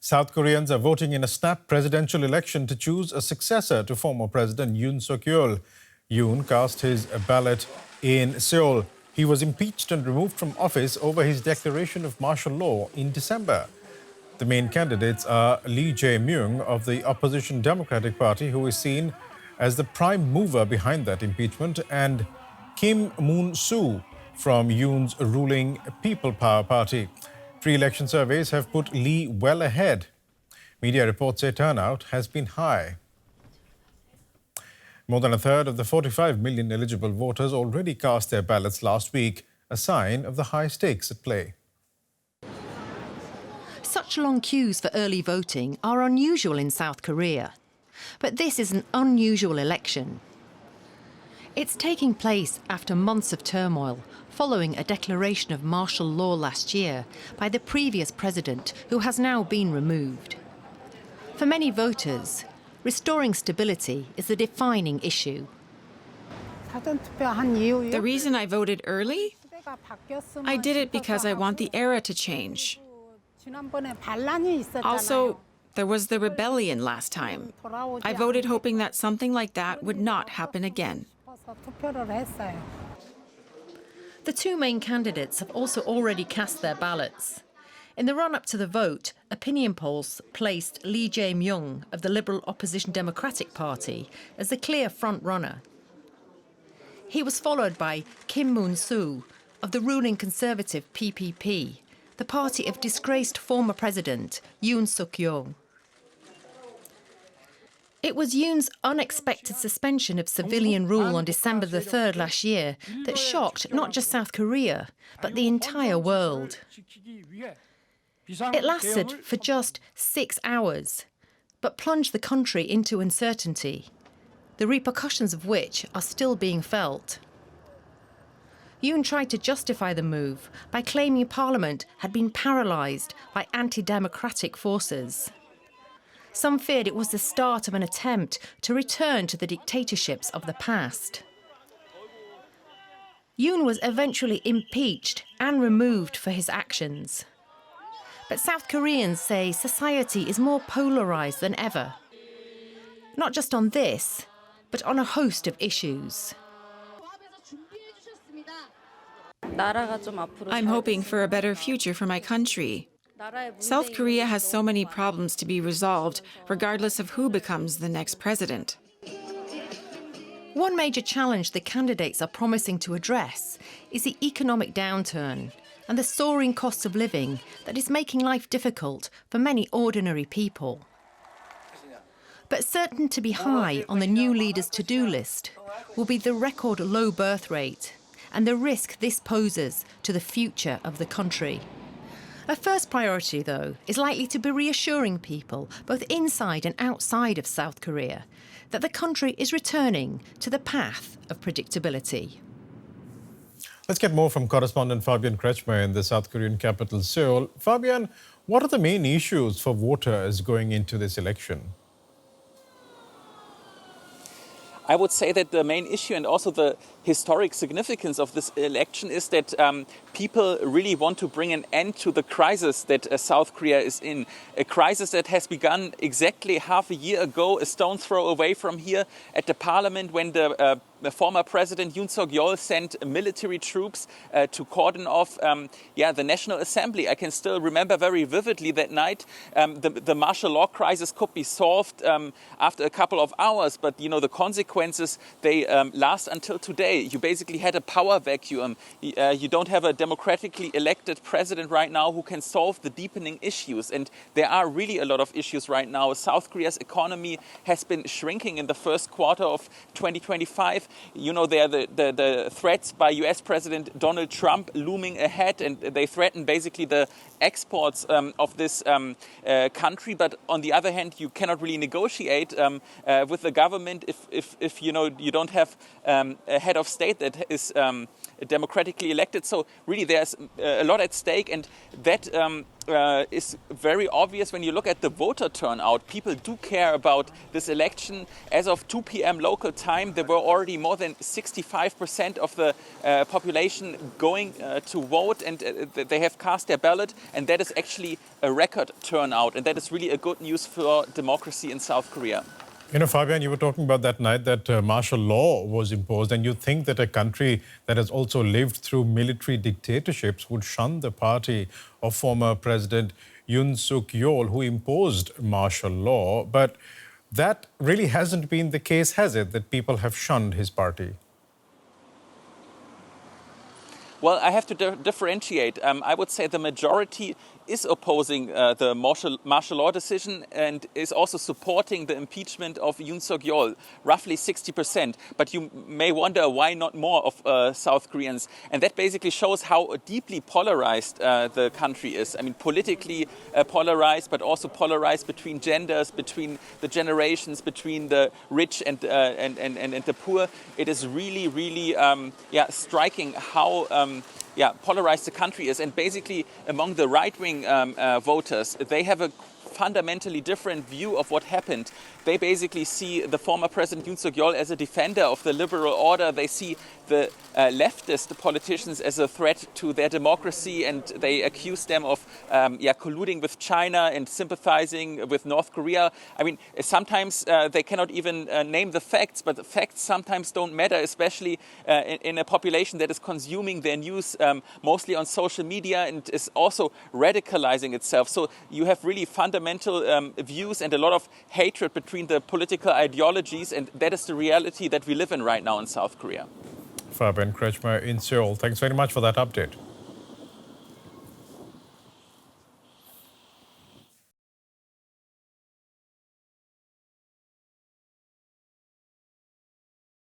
South Koreans are voting in a snap presidential election to choose a successor to former President Yoon Suk Yeol. Yoon cast his ballot in Seoul. He was impeached and removed from office over his declaration of martial law in December. The main candidates are Lee Jae-myung of the opposition Democratic Party, who is seen as the prime mover behind that impeachment, and Kim Moon-soo from Yoon's ruling People Power Party. Pre-election surveys have put Lee well ahead. Media reports say turnout has been high. More than a third of the 45 million eligible voters already cast their ballots last week, a sign of the high stakes at play. Such long queues for early voting are unusual in South Korea. But this is an unusual election. It's taking place after months of turmoil, following a declaration of martial law last year by the previous president, who has now been removed. For many voters, restoring stability is a defining issue. The reason I voted early? I did it because I want the era to change. Also, there was the rebellion last time. I voted hoping that something like that would not happen again. The two main candidates have also already cast their ballots. In the run-up to the vote, opinion polls placed Lee Jae-myung of the Liberal Opposition Democratic Party as the clear front-runner. He was followed by Kim Moon-soo of the ruling Conservative PPP, the party of disgraced former President Yoon Suk Yeol. It was Yoon's unexpected suspension of civilian rule on December the 3rd last year that shocked not just South Korea, but the entire world. It lasted for just 6 hours, but plunged the country into uncertainty, the repercussions of which are still being felt. Yoon tried to justify the move by claiming Parliament had been paralysed by anti-democratic forces. Some feared it was the start of an attempt to return to the dictatorships of the past. Yoon was eventually impeached and removed for his actions. But South Koreans say society is more polarised than ever. Not just on this, but on a host of issues. I'm hoping for a better future for my country. South Korea has so many problems to be resolved, regardless of who becomes the next president. One major challenge the candidates are promising to address is the economic downturn and the soaring cost of living that is making life difficult for many ordinary people. But certain to be high on the new leader's to-do list will be the record low birth rate and the risk this poses to the future of the country. A first priority, though, is likely to be reassuring people, both inside and outside of South Korea, that the country is returning to the path of predictability. Let's get more from correspondent Fabian Kretschmer in the South Korean capital, Seoul. Fabian, what are the main issues for voters going into this election? I would say that the main issue and also the historic significance of this election is that people really want to bring an end to the crisis that South Korea is in. A crisis that has begun exactly half a year ago, a stone's throw away from here at the parliament, when the former President Yoon Suk Yeol sent military troops to cordon off the National Assembly. I can still remember very vividly that night. The martial law crisis could be solved after a couple of hours, but the consequences, they last until today. You basically had a power vacuum. You don't have a democratically elected president right now who can solve the deepening issues, and there are really a lot of issues right now. South Korea's economy has been shrinking in the first quarter of 2025. There are the threats by US President Donald Trump looming ahead, and they threaten basically the exports of this country. But on the other hand, you cannot really negotiate with the government if you don't have a head of state that is democratically elected. So really there's a lot at stake, and that is very obvious when you look at the voter turnout. People do care about this election. As of 2 p.m. local time, there were already more than 65% of the population going to vote, and they have cast their ballot, and that is actually a record turnout, and that is really a good news for democracy in South Korea. You know, Fabian, you were talking about that night that martial law was imposed, and you think that a country that has also lived through military dictatorships would shun the party of former President Yoon Suk Yeol, who imposed martial law. But that really hasn't been the case, has it, that people have shunned his party? Well, I have to differentiate. I would say the majority is opposing the martial law decision and is also supporting the impeachment of Yoon Suk Yeol, roughly 60%. But you may wonder why not more of South Koreans. And that basically shows how deeply polarized the country is. I mean, politically polarized, but also polarized between genders, between the generations, between the rich and the poor. It is really, really striking how polarized the country is. And basically, among the right-wing voters, they have a fundamentally different view of what happened. They basically see the former President Yoon Suk Yeol as a defender of the liberal order. They see the leftist politicians as a threat to their democracy, and they accuse them of colluding with China and sympathizing with North Korea. I mean, sometimes they cannot even name the facts, but the facts sometimes don't matter, especially in a population that is consuming their news mostly on social media and is also radicalizing itself. So you have really fundamental views and a lot of hatred between the political ideologies, and that is the reality that we live in right now in South Korea. Fabian Kretschmer in Seoul, thanks very much for that update.